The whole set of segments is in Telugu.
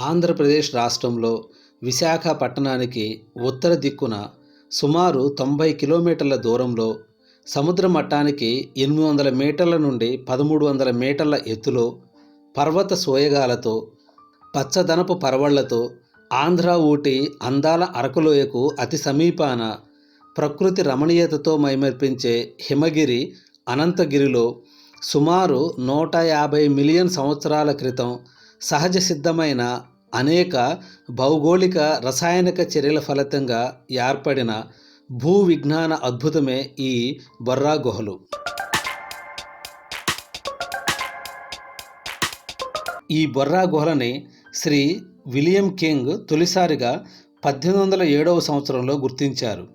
ఆంధ్రప్రదేశ్ రాష్ట్రంలో విశాఖపట్నానికి ఉత్తర దిక్కున సుమారు 90 కిలోమీటర్ల దూరంలో, సముద్ర మట్టానికి 800 మీటర్ల నుండి 1300 మీటర్ల ఎత్తులో, పర్వత సోయగాలతో, పచ్చదనపు పరవళ్లతో, ఆంధ్ర ఊటీ అందాల అరకులోయకు అతి సమీపాన, ప్రకృతి రమణీయతతో మైమర్పించే హిమగిరి అనంతగిరిలో సుమారు 150 మిలియన్ సంవత్సరాల క్రితం సహజ సిద్ధమైన అనేక భౌగోళిక రసాయనిక చర్యల ఫలితంగా ఏర్పడిన భూ విజ్ఞాన అద్భుతమే ఈ బొర్రా గుహలు. ఈ బొర్రా గుహలని శ్రీ విలియం కింగ్ తొలిసారిగా 1807వ సంవత్సరంలో గుర్తించారు.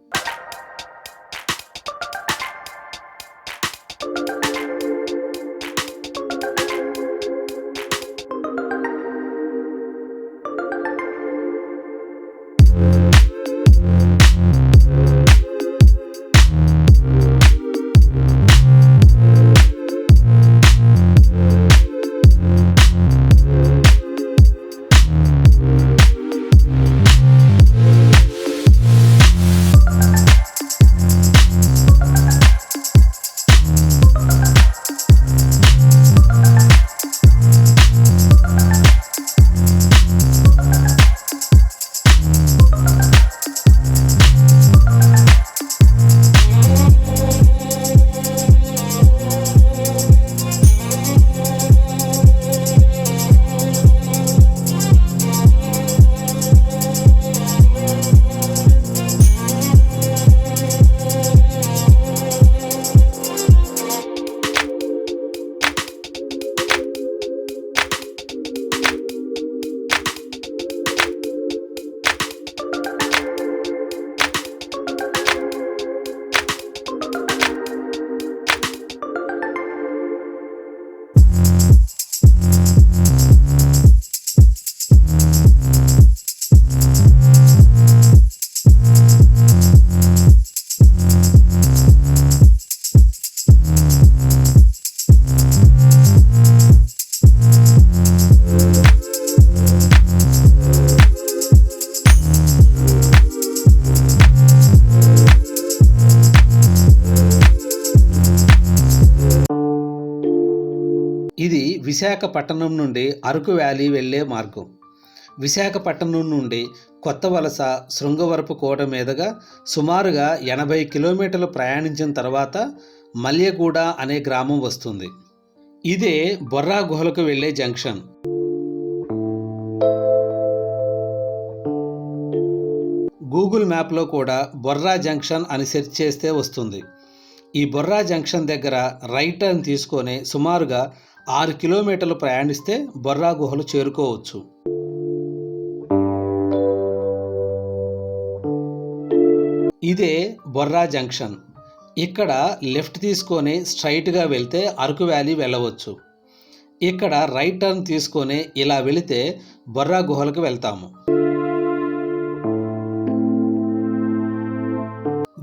ఇది విశాఖపట్నం నుండి అరకు వ్యాలీ వెళ్లే మార్గం. విశాఖపట్నం నుండి కొత్త వలస శృంగవరపు కోట మీదుగా సుమారుగా 80 కిలోమీటర్లు ప్రయాణించిన తర్వాత మల్యగూడ అనే గ్రామం వస్తుంది. ఇదే బొర్రా గుహలకు వెళ్లే జంక్షన్. గూగుల్ మ్యాప్లో కూడా బొర్రా జంక్షన్ అని సెర్చ్ చేస్తే వస్తుంది. ఈ బొర్రా జంక్షన్ దగ్గర రైట్ టర్న్ తీసుకొని సుమారుగా 6 కిలోమీటర్లు ప్రయాణిస్తే బొర్రా గుహలు చేరుకోవచ్చు. ఇదే బొర్రా జంక్షన్. ఇక్కడ లెఫ్ట్ తీసుకొని స్ట్రైట్గా వెళ్తే అరకు వ్యాలీ వెళ్ళవచ్చు. ఇక్కడ రైట్ టర్న్ తీసుకొని ఇలా వెళితే బొర్రా గుహలకు వెళ్తాము.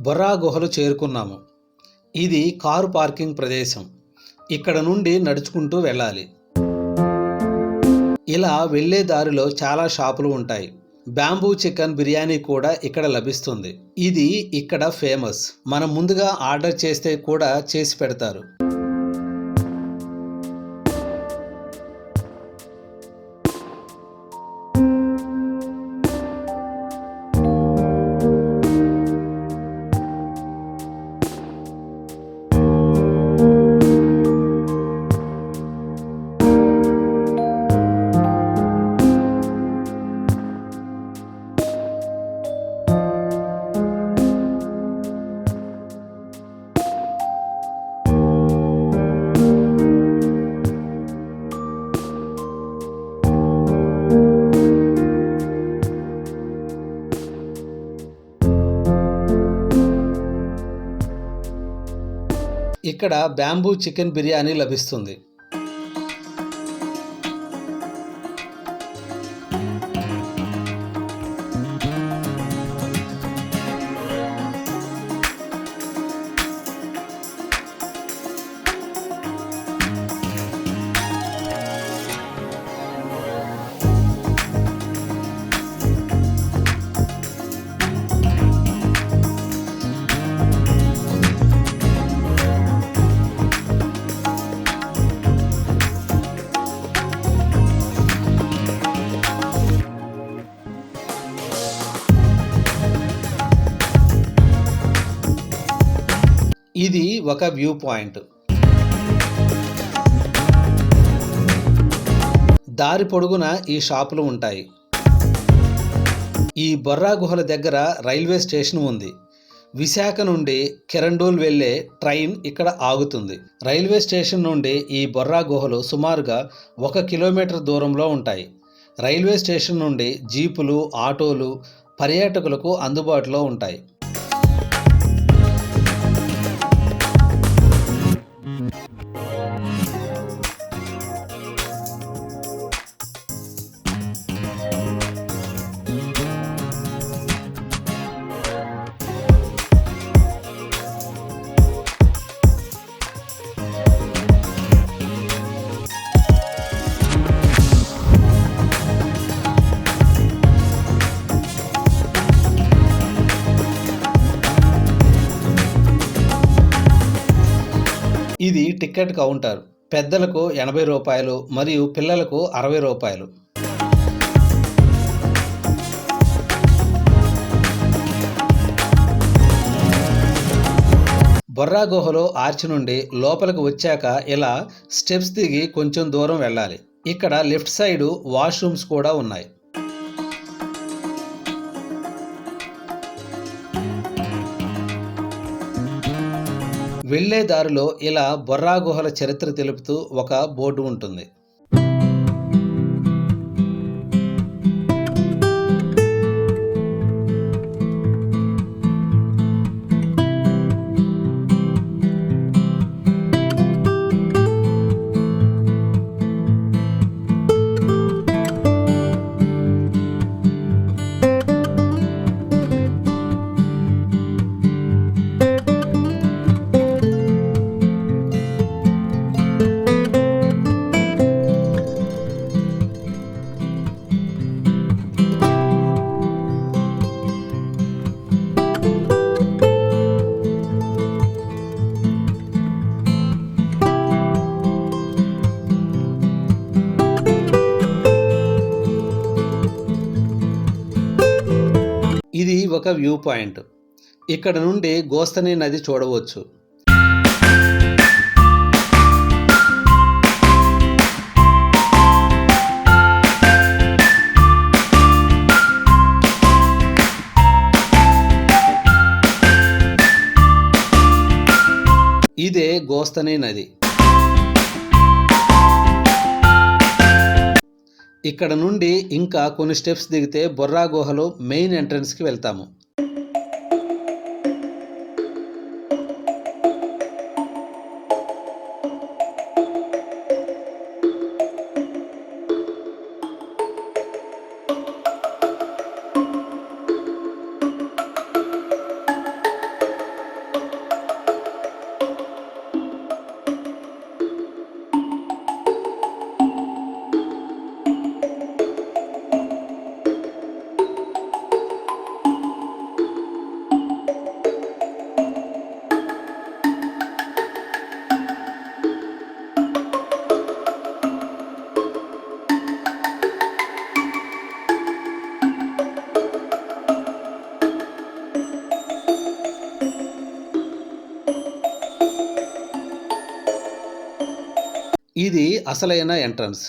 బొర్రా గుహలు చేరుకున్నాము. ఇది కారు పార్కింగ్ ప్రదేశం. ఇక్కడ నుండి నడుచుకుంటూ వెళ్ళాలి. ఇలా వెళ్ళే దారిలో చాలా షాపులు ఉంటాయి. బ్యాంబూ చికెన్ బిర్యానీ కూడా ఇక్కడ లభిస్తుంది. ఇది ఇక్కడ ఫేమస్. మనం ముందుగా ఆర్డర్ చేస్తే కూడా చేసి పెడతారు. ఇక్కడ బ్యాంబూ చికెన్ బిర్యానీ లభిస్తుంది. ఇది ఒక వ్యూ పాయింట్. దారి పొడుగున ఈ షాపులు ఉంటాయి. ఈ బొర్రా గుహల దగ్గర రైల్వే స్టేషన్ ఉంది. విశాఖ నుండి కిరండూల్ వెళ్ళే ట్రైన్ ఇక్కడ ఆగుతుంది. రైల్వే స్టేషన్ నుండి ఈ బొర్రా గుహలు సుమారుగా 1 కిలోమీటర్ దూరంలో ఉంటాయి. రైల్వే స్టేషన్ నుండి జీపులు, ఆటోలు పర్యాటకులకు అందుబాటులో ఉంటాయి. ఇది టికెట్ కౌంటర్. పెద్దలకు 80 రూపాయలు మరియు పిల్లలకు 60 రూపాయలు. బొర్రా గుహలో ఆర్చ్ నుండి లోపలికి వచ్చాక ఇలా స్టెప్స్ దిగి కొంచెం దూరం వెళ్ళాలి. ఇక్కడ లెఫ్ట్ సైడ్ వాష్రూమ్స్ కూడా ఉన్నాయి. వెళ్లే దారిలో ఇలా బొర్రా గుహల చరిత్ర తెలుపుతూ ఒక బోర్డు ఉంటుంది. ఇది ఒక వ్యూ పాయింట్. ఇక్కడ నుండి గోస్తని నది చూడవచ్చు. ఇదే గోస్తని నది. ఇక్కడ నుండి ఇంకా కొన్ని స్టెప్స్ దిగితే బొర్రా గుహలో మెయిన్ ఎంట్రన్స్కి వెళ్తాము. ఇది అసలైన ఎంట్రన్స్.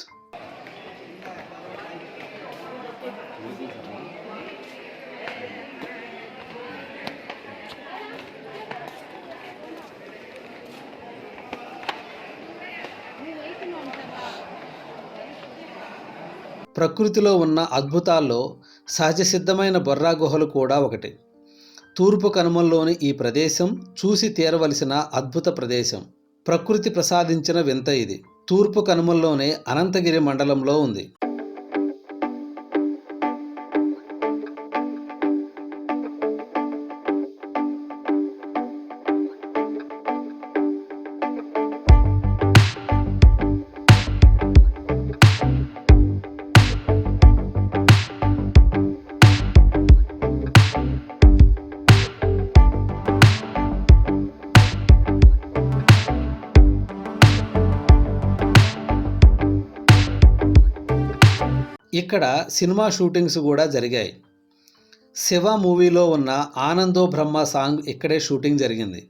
ప్రకృతిలో ఉన్న అద్భుతాల్లో సహజ సిద్ధమైన బొర్రా గుహలు కూడా ఒకటి. తూర్పు కనుమల్లోని ఈ ప్రదేశం చూసి తీరవలసిన అద్భుత ప్రదేశం. ప్రకృతి ప్రసాదించిన వింత ఇది. తూర్పు కనుమల్లోనే అనంతగిరి మండలంలో ఉంది. ఇక్కడ సినిమా షూటింగ్స్ కూడా జరిగాయి. శివ మూవీలో ఉన్న ఆనందో బ్రహ్మ సాంగ్ ఇక్కడే షూటింగ్ జరిగింది.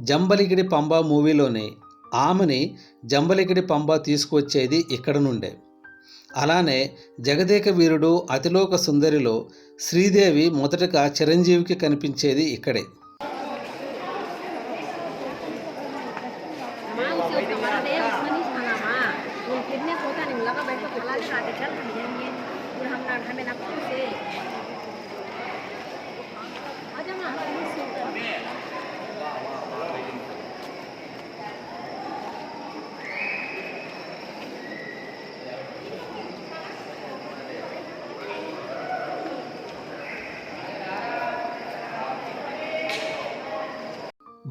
జంబలికిడి పంబ మూవీలోని ఆమెని జంబలికిడి పంబ తీసుకువచ్చేది ఇక్కడ నుండే. అలానే జగదేక వీరుడు అతిలోక సుందరిలో శ్రీదేవి మొదటగా చిరంజీవికి కనిపించేది ఇక్కడే.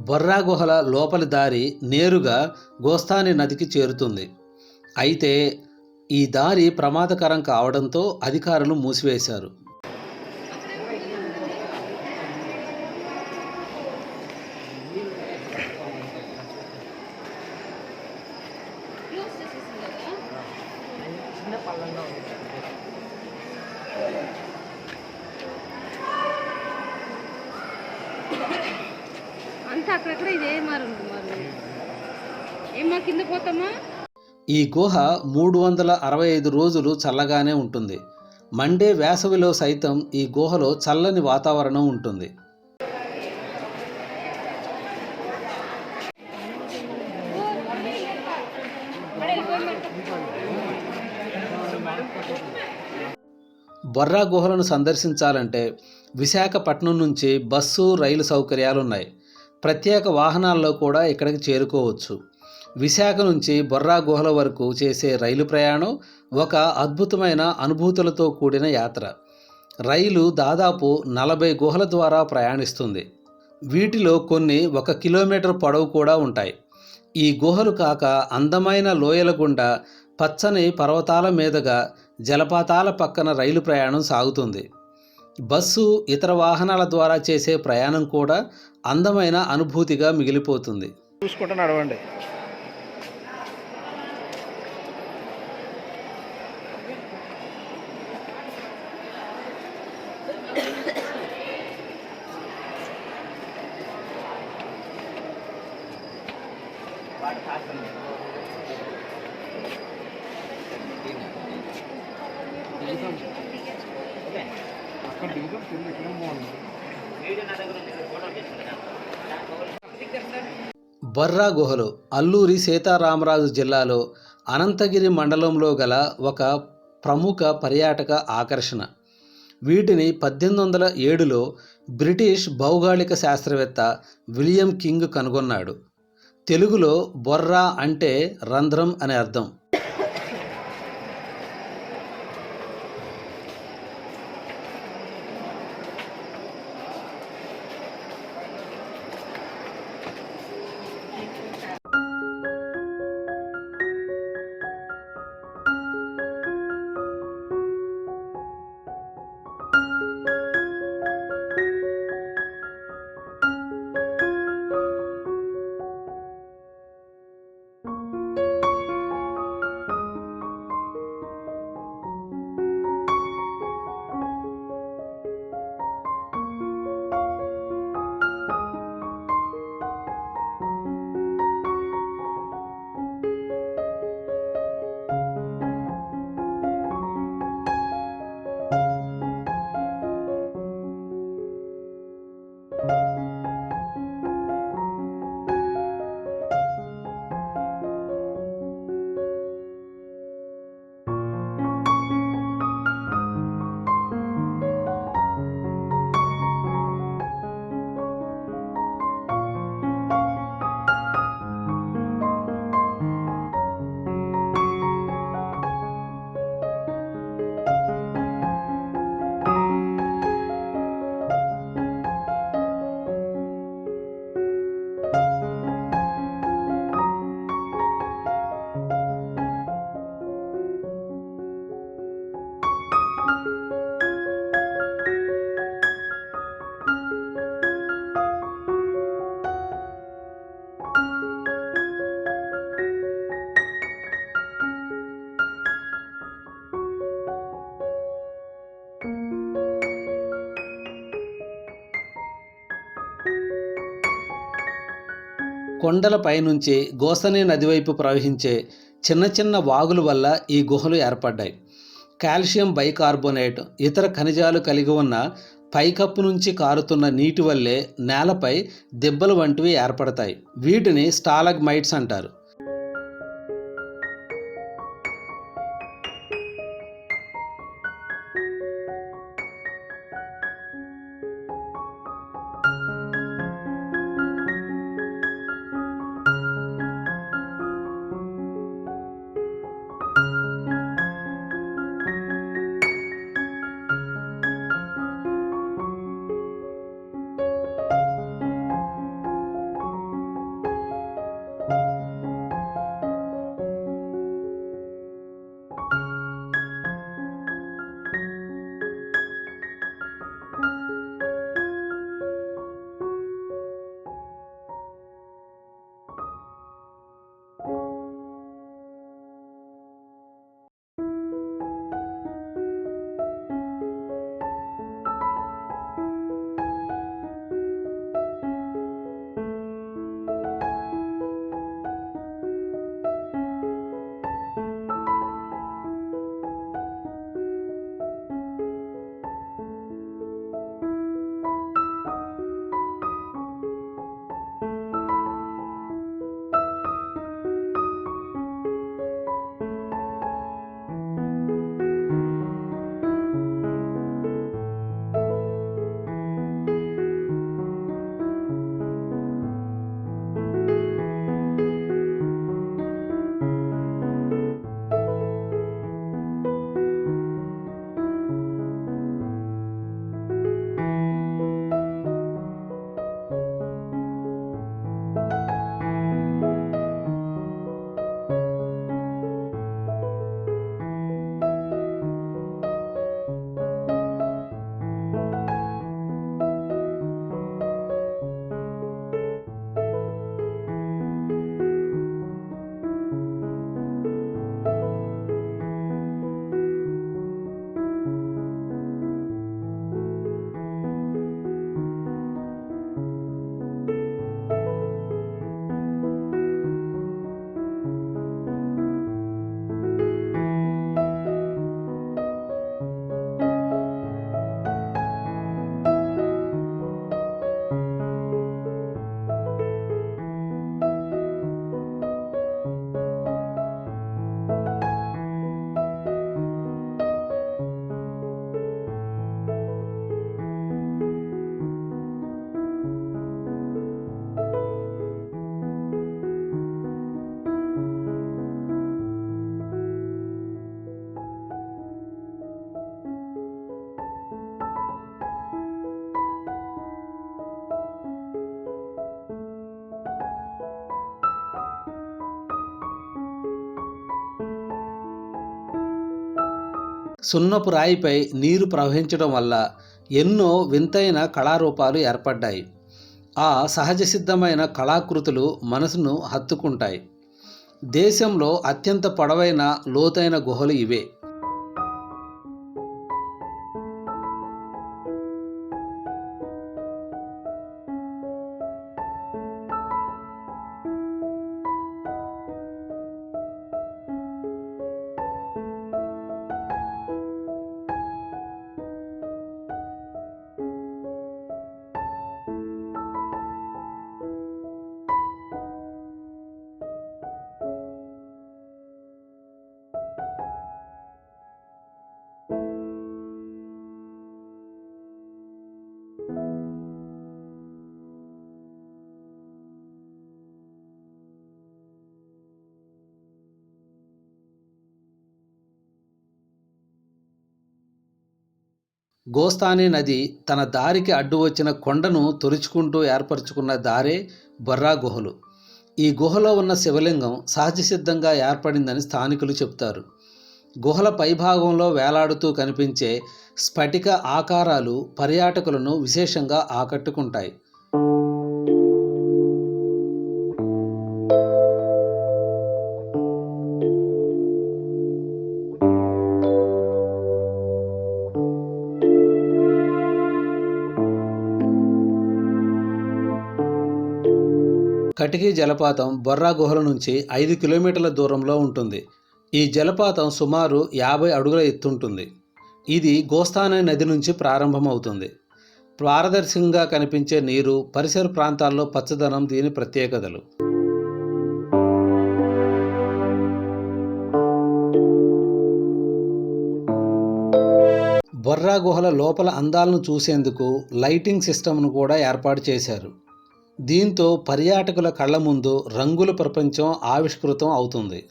బొర్రా గుహల లోపలి దారి నేరుగా గోస్తాని నదికి చేరుతుంది. అయితే ఈ దారి ప్రమాదకరం కావడంతో అధికారులు మూసివేశారు. ఈ గుహ 365 రోజులు చల్లగానే ఉంటుంది. మండే వేసవిలో సైతం ఈ గుహలో చల్లని వాతావరణం ఉంటుంది. బొర్రా గుహలను సందర్శించాలంటే విశాఖపట్నం నుంచి బస్సు, రైలు సౌకర్యాలున్నాయి. ప్రత్యేక వాహనాల్లో కూడా ఇక్కడికి చేరుకోవచ్చు. విశాఖ నుంచి బొర్రా గుహల వరకు చేసే రైలు ప్రయాణం ఒక అద్భుతమైన అనుభూతులతో కూడిన యాత్ర. రైలు దాదాపు 40 గుహల ద్వారా ప్రయాణిస్తుంది. వీటిలో కొన్ని 1 కిలోమీటర్ పొడవు కూడా ఉంటాయి. ఈ గుహలు కాక అందమైన లోయల గుండా పచ్చని పర్వతాల మీదుగా జలపాతాల పక్కన రైలు ప్రయాణం సాగుతుంది. బస్సు, ఇతర వాహనాల ద్వారా చేసే ప్రయాణం కూడా అందమైన అనుభూతిగా మిగిలిపోతుంది. చూసుకుంటూ నడవండి. బొర్రా గుహలు అల్లూరి సీతారామరాజు జిల్లాలో అనంతగిరి మండలంలో గల ఒక ప్రముఖ పర్యాటక ఆకర్షణ. వీటిని 1807లో బ్రిటిష్ భౌగోళిక శాస్త్రవేత్త విలియం కింగ్ కనుగొన్నాడు. తెలుగులో బొర్రా అంటే రంధ్రం అని అర్థం. కొండలపై నుంచి గోస్తని నది వైపు ప్రవహించే చిన్న చిన్న వాగుల వల్ల ఈ గుహలు ఏర్పడ్డాయి. కాల్షియం బైకార్బోనేట్, ఇతర ఖనిజాలు కలిగి ఉన్న పైకప్పు నుంచి కారుతున్న నీటి వల్లే నేలపై దెబ్బలు వంటివి ఏర్పడతాయి. వీటిని స్టాలగ్మైట్స్ అంటారు. సున్నపు రాయిపై నీరు ప్రవహించడం వల్ల ఎన్నో వింతైన కళారూపాలు ఏర్పడ్డాయి. ఆ సహజ సిద్ధమైన కళాకృతులు మనసును హత్తుకుంటాయి. దేశంలో అత్యంత పొడవైన లోతైన గుహలు ఇవే. గోస్తాని నది తన దారికి అడ్డు వచ్చిన కొండను తొలుచుకుంటూ ఏర్పరచుకున్న దారే బొర్రా గుహలు. ఈ గుహలో ఉన్న శివలింగం సహజసిద్ధంగా ఏర్పడిందని స్థానికులు చెప్తారు. గుహల పైభాగంలో వేలాడుతూ కనిపించే స్ఫటిక ఆకారాలు పర్యాటకులను విశేషంగా ఆకట్టుకుంటాయి. కటికి జలపాతం బొర్రా గుహల నుంచి 5 కిలోమీటర్ల దూరంలో ఉంటుంది. ఈ జలపాతం సుమారు 50 అడుగుల ఎత్తుంటుంది. ఇది గోస్తాని నది నుంచి ప్రారంభమవుతుంది. పారదర్శకంగా కనిపించే నీరు, పరిసర ప్రాంతాల్లో పచ్చదనం దీని ప్రత్యేకతలు. బొర్రా గుహల లోపల అందాలను చూసేందుకు లైటింగ్ సిస్టమ్ను కూడా ఏర్పాటు చేశారు. దీంతో పర్యాటకుల కళ్ళ ముందు రంగుల ప్రపంచం ఆవిష్కృతం అవుతుంది.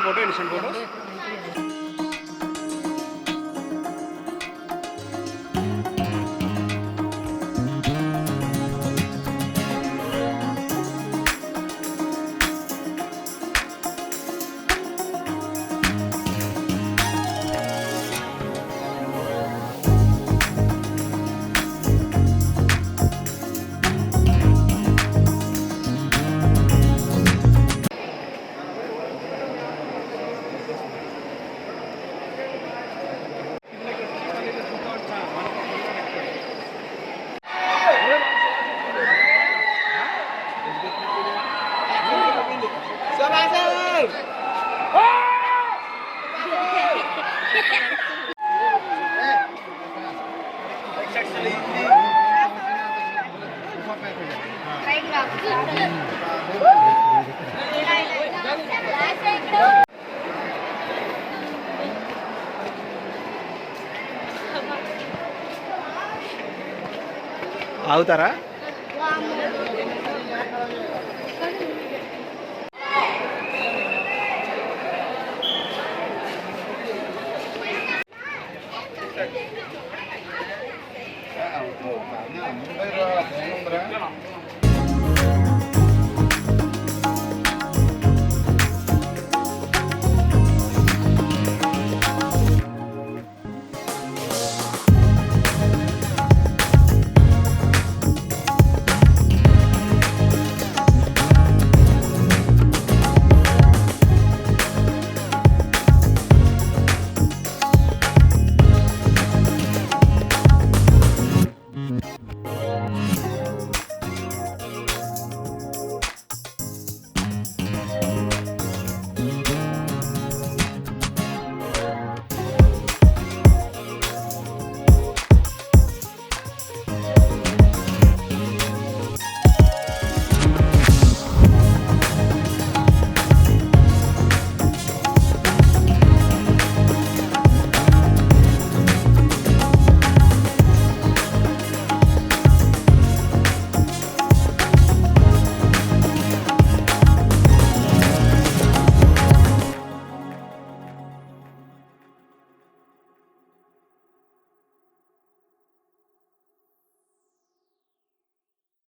Photo instant photo ఆగుతారా?